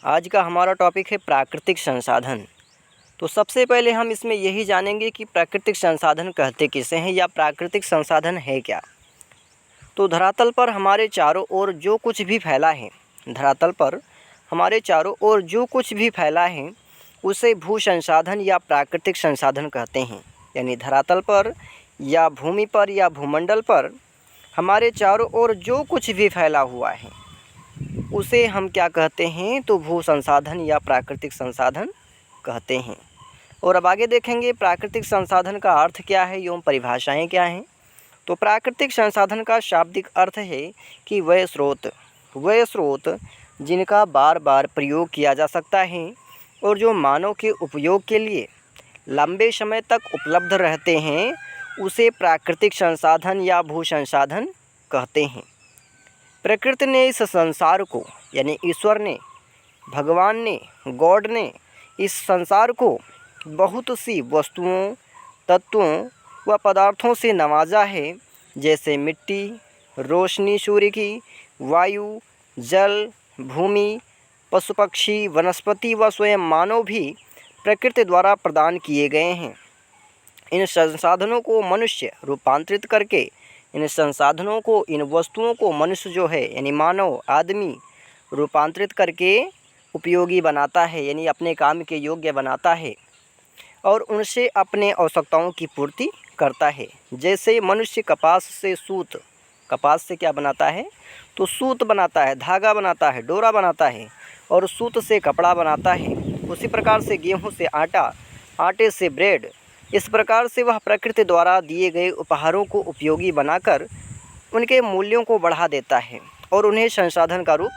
आज का हमारा टॉपिक है प्राकृतिक संसाधन। तो सबसे पहले हम इसमें यही जानेंगे कि प्राकृतिक संसाधन कहते किसे हैं या प्राकृतिक संसाधन है क्या। तो धरातल पर हमारे चारों ओर जो कुछ भी फैला है, धरातल पर हमारे चारों ओर जो कुछ भी फैला है उसे भू संसाधन या प्राकृतिक संसाधन कहते हैं। यानी धरातल पर या भूमि पर या भूमंडल पर हमारे चारों ओर जो कुछ भी फैला हुआ है उसे हम क्या कहते हैं, तो भू संसाधन या प्राकृतिक संसाधन कहते हैं। और अब आगे देखेंगे प्राकृतिक संसाधन का अर्थ क्या है एवं परिभाषाएं क्या हैं। तो प्राकृतिक संसाधन का शाब्दिक अर्थ है कि वह स्रोत जिनका बार बार प्रयोग किया जा सकता है और जो मानव के उपयोग के लिए लंबे समय तक उपलब्ध रहते हैं उसे प्राकृतिक संसाधन या भू संसाधन कहते हैं। प्रकृति ने इस संसार को, यानी ईश्वर ने, भगवान ने, गॉड ने इस संसार को बहुत सी वस्तुओं, तत्वों व पदार्थों से नवाजा है, जैसे मिट्टी, रोशनी सूर्य की, वायु, जल, भूमि, पशु पक्षी, वनस्पति व स्वयं मानव भी प्रकृति द्वारा प्रदान किए गए हैं। इन संसाधनों को मनुष्य रूपांतरित करके, इन संसाधनों को, इन वस्तुओं को मनुष्य जो है यानी मानव आदमी रूपांतरित करके उपयोगी बनाता है, यानी अपने काम के योग्य बनाता है और उनसे अपने आवश्यकताओं की पूर्ति करता है। जैसे मनुष्य कपास से क्या बनाता है, तो सूत बनाता है, धागा बनाता है, डोरा बनाता है और सूत से कपड़ा बनाता है। उसी प्रकार से गेहूँ से आटा, आटे से ब्रेड, इस प्रकार से वह प्रकृति द्वारा दिए गए उपहारों को उपयोगी बनाकर उनके मूल्यों को बढ़ा देता है और उन्हें संसाधन का रूप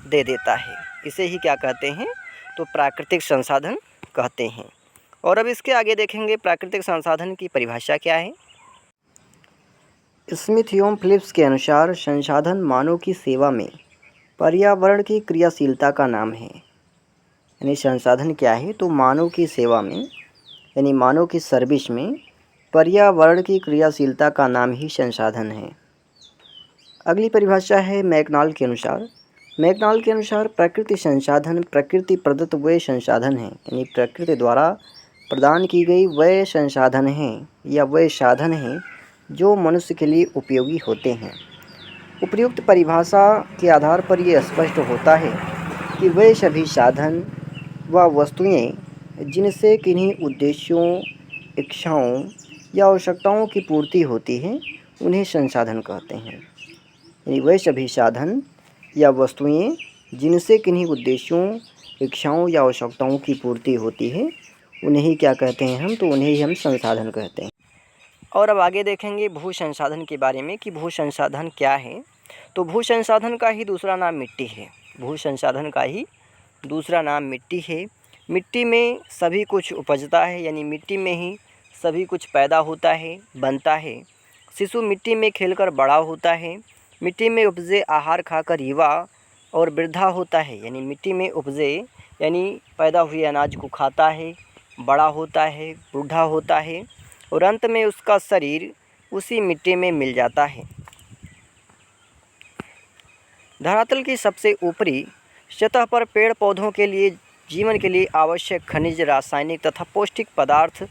दे देता है। इसे ही क्या कहते हैं, तो प्राकृतिक संसाधन कहते हैं। और अब इसके आगे देखेंगे प्राकृतिक संसाधन की परिभाषा क्या है। स्मिथ एवं फिलिप्स के अनुसार संसाधन मानव की सेवा में पर्यावरण की क्रियाशीलता का नाम है। यानी संसाधन क्या है, तो मानव की सेवा में, यानी मानव की सर्विस में पर्यावरण की क्रियाशीलता का नाम ही संसाधन है। अगली परिभाषा है मैकनाल के अनुसार प्रकृति संसाधन प्रकृति प्रदत्त वे संसाधन हैं, यानी प्रकृति द्वारा प्रदान की गई वे संसाधन हैं या वे साधन हैं जो मनुष्य के लिए उपयोगी होते हैं। उपयुक्त परिभाषा के आधार पर यह स्पष्ट होता है कि वे सभी साधन व वस्तुएं जिनसे किन्हीं उद्देश्यों, इच्छाओं या आवश्यकताओं की पूर्ति होती है उन्हें संसाधन कहते हैं। यानी वे सभी साधन या वस्तुएं जिनसे किन्हीं उद्देश्यों, इच्छाओं या आवश्यकताओं की पूर्ति होती है उन्हें ही क्या कहते हैं हम, तो उन्हें ही हम संसाधन कहते हैं। और अब आगे देखेंगे भू संसाधन के बारे में कि भू संसाधन क्या है। तो भू संसाधन का ही दूसरा नाम मिट्टी है। भू संसाधन का ही दूसरा नाम मिट्टी है। मिट्टी में सभी कुछ उपजता है, यानी मिट्टी में ही सभी कुछ पैदा होता है, बनता है। शिशु मिट्टी में खेलकर बड़ा होता है। मिट्टी में उपजे आहार खाकर युवा और वृद्धा होता है, यानी मिट्टी में उपजे यानी पैदा हुए अनाज को खाता है, बड़ा होता है, बूढ़ा होता है और अंत में उसका शरीर उसी मिट्टी में मिल जाता है। धरातल की सबसे ऊपरी सतह पर पेड़ पौधों के लिए, जीवन के लिए आवश्यक खनिज, रासायनिक तथा पौष्टिक पदार्थ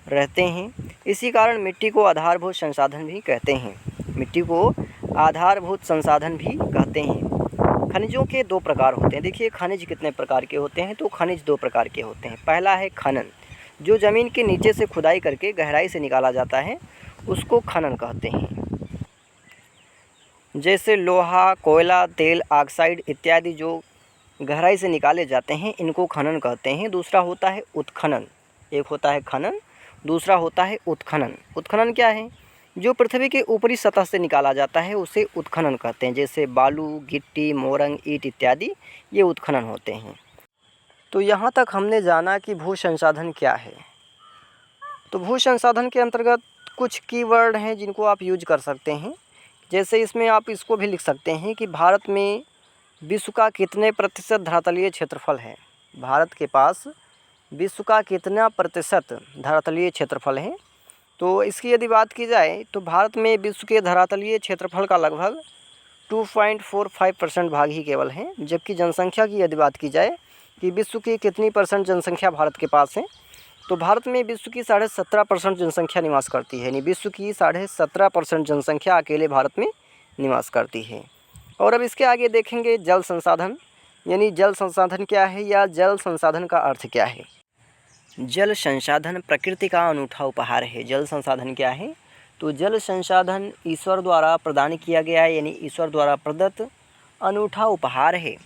रहते हैं। इसी कारण मिट्टी को आधारभूत संसाधन भी कहते हैं। मिट्टी को आधारभूत संसाधन भी कहते हैं। खनिजों के दो प्रकार होते हैं। देखिए खनिज कितने प्रकार के होते हैं, तो खनिज दो प्रकार के होते हैं। पहला है खनन, जो ज़मीन के नीचे से खुदाई करके गहराई से निकाला जाता है, उसको खनन कहते हैं। जैसे लोहा, कोयला, तेल, ऑक्साइड इत्यादि जो गहराई से निकाले जाते हैं इनको खनन कहते हैं। दूसरा होता है उत्खनन। एक होता है खनन, दूसरा होता है उत्खनन। उत्खनन क्या है, जो पृथ्वी के ऊपरी सतह से निकाला जाता है उसे उत्खनन कहते हैं। जैसे बालू, गिट्टी, मोरंग, ईंट इत्यादि ये उत्खनन होते हैं। तो यहाँ तक हमने जाना कि भू संसाधन क्या है। तो भू संसाधन के अंतर्गत कुछ कीवर्ड हैं जिनको आप यूज कर सकते हैं। जैसे इसमें आप इसको भी लिख सकते हैं कि भारत में विश्व का कितने प्रतिशत धरातलीय क्षेत्रफल है। भारत के पास विश्व का कितना प्रतिशत धरातलीय क्षेत्रफल है। तो इसकी यदि बात की जाए तो भारत में विश्व के धरातलीय क्षेत्रफल का लगभग 2.45% भाग ही केवल है, जबकि जनसंख्या की यदि बात की जाए कि विश्व की कितनी % जनसंख्या भारत के पास है। तो भारत में विश्व की 17.5% जनसंख्या निवास करती है, यानी विश्व की 17.5% जनसंख्या अकेले भारत में निवास करती है। और अब इसके आगे देखेंगे जल संसाधन, यानी जल संसाधन क्या है या जल संसाधन का अर्थ क्या है। जल संसाधन प्रकृति का अनूठा उपहार है। जल संसाधन क्या है, तो जल संसाधन ईश्वर द्वारा प्रदान किया गया है, यानी ईश्वर द्वारा प्रदत्त अनूठा उपहार है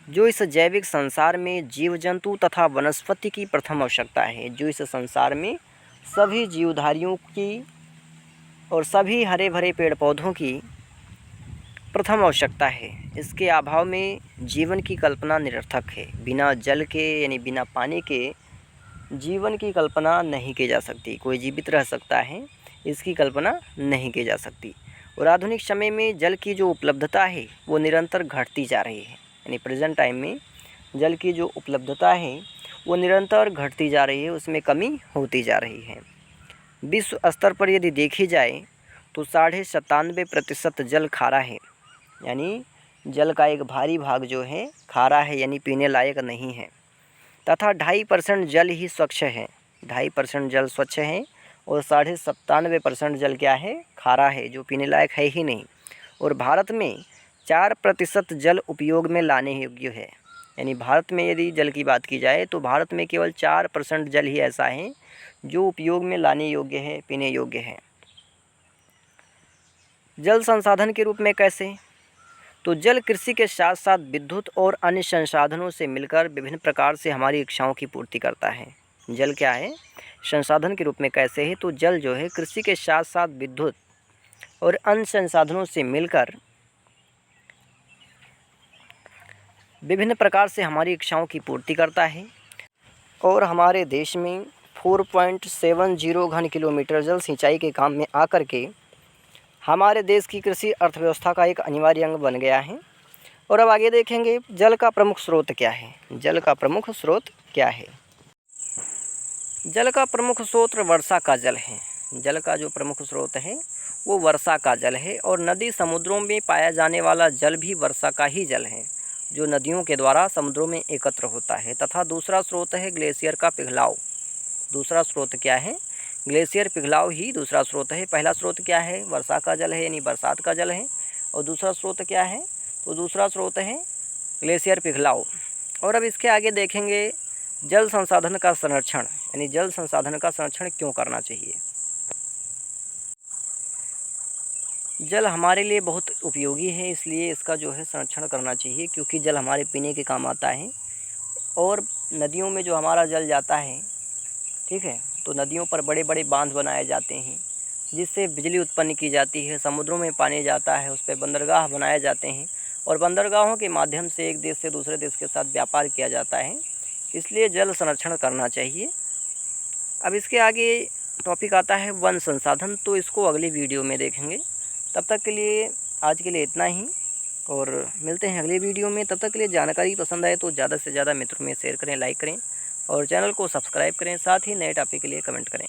जो इस जैविक संसार में जीव जंतु तथा वनस्पति की प्रथम आवश्यकता है। जो इस संसार में सभी जीवधारियों की और सभी हरे भरे पेड़ पौधों की प्रथम आवश्यकता है। इसके अभाव में जीवन की कल्पना निरर्थक है। बिना जल के यानी बिना पानी के जीवन की कल्पना नहीं की जा सकती। कोई जीवित रह सकता है, इसकी कल्पना नहीं की जा सकती। और आधुनिक समय में जल की जो उपलब्धता है वो निरंतर घटती जा रही है, यानी प्रेजेंट टाइम में जल की जो उपलब्धता है वो निरंतर घटती जा रही है, उसमें कमी होती जा रही है। विश्व स्तर पर यदि देखी जाए तो 97.5% जल खारा है, यानी जल का एक भारी भाग जो है खारा है, यानी पीने लायक नहीं है। तथा 2.5% जल ही स्वच्छ है। 2.5% जल स्वच्छ है और 97.5% जल क्या है, खारा है, जो पीने लायक है ही नहीं। और भारत में 4% जल उपयोग में लाने योग्य है, यानी भारत में यदि जल की बात की जाए तो भारत में केवल 4% जल ही ऐसा है जो उपयोग में लाने योग्य है, पीने योग्य है। जल संसाधन के रूप में कैसे, तो जल कृषि के साथ साथ विद्युत और अन्य संसाधनों से मिलकर विभिन्न प्रकार से हमारी इच्छाओं की पूर्ति करता है। जल क्या है, संसाधन के रूप में कैसे है, तो जल जो है कृषि के साथ साथ विद्युत और अन्य संसाधनों से मिलकर विभिन्न प्रकार से हमारी इच्छाओं की पूर्ति करता है। और हमारे देश में 4.70 घन किलोमीटर जल सिंचाई के काम में आकर के हमारे देश की कृषि अर्थव्यवस्था का एक अनिवार्य अंग बन गया है। और अब आगे देखेंगे जल का प्रमुख स्रोत क्या है। जल का प्रमुख स्रोत क्या है, जल का प्रमुख स्रोत वर्षा का जल है। जल का जो प्रमुख स्रोत है वो वर्षा का जल है। और नदी समुद्रों में पाया जाने वाला जल भी वर्षा का ही जल है, जो नदियों के द्वारा समुद्रों में एकत्र होता है। तथा दूसरा स्रोत है ग्लेशियर का पिघलाव। दूसरा स्रोत क्या है, ग्लेशियर पिघलाव ही दूसरा स्रोत है। पहला स्रोत क्या है, वर्षा का जल है, यानी बरसात का जल है। और दूसरा स्रोत क्या है, तो दूसरा स्रोत है ग्लेशियर पिघलाव। और अब इसके आगे देखेंगे जल संसाधन का संरक्षण, यानी जल संसाधन का संरक्षण क्यों करना चाहिए। जल हमारे लिए बहुत उपयोगी है, इसलिए इसका जो है संरक्षण करना चाहिए, क्योंकि जल हमारे पीने के काम आता है। और नदियों में जो हमारा जल जाता है, ठीक है, तो नदियों पर बड़े बड़े बांध बनाए जाते हैं जिससे बिजली उत्पन्न की जाती है। समुद्रों में पानी जाता है, उस पर बंदरगाह बनाए जाते हैं और बंदरगाहों के माध्यम से एक देश से दूसरे देश के साथ व्यापार किया जाता है। इसलिए जल संरक्षण करना चाहिए। अब इसके आगे टॉपिक आता है वन संसाधन, तो इसको अगली वीडियो में देखेंगे। तब तक के लिए आज के लिए इतना ही और मिलते हैं अगले वीडियो में। तब तक के लिए जानकारी पसंद आए तो ज़्यादा से ज़्यादा मित्रों में शेयर करें, लाइक करें और चैनल को सब्सक्राइब करें। साथ ही नए टॉपिक के लिए कमेंट करें।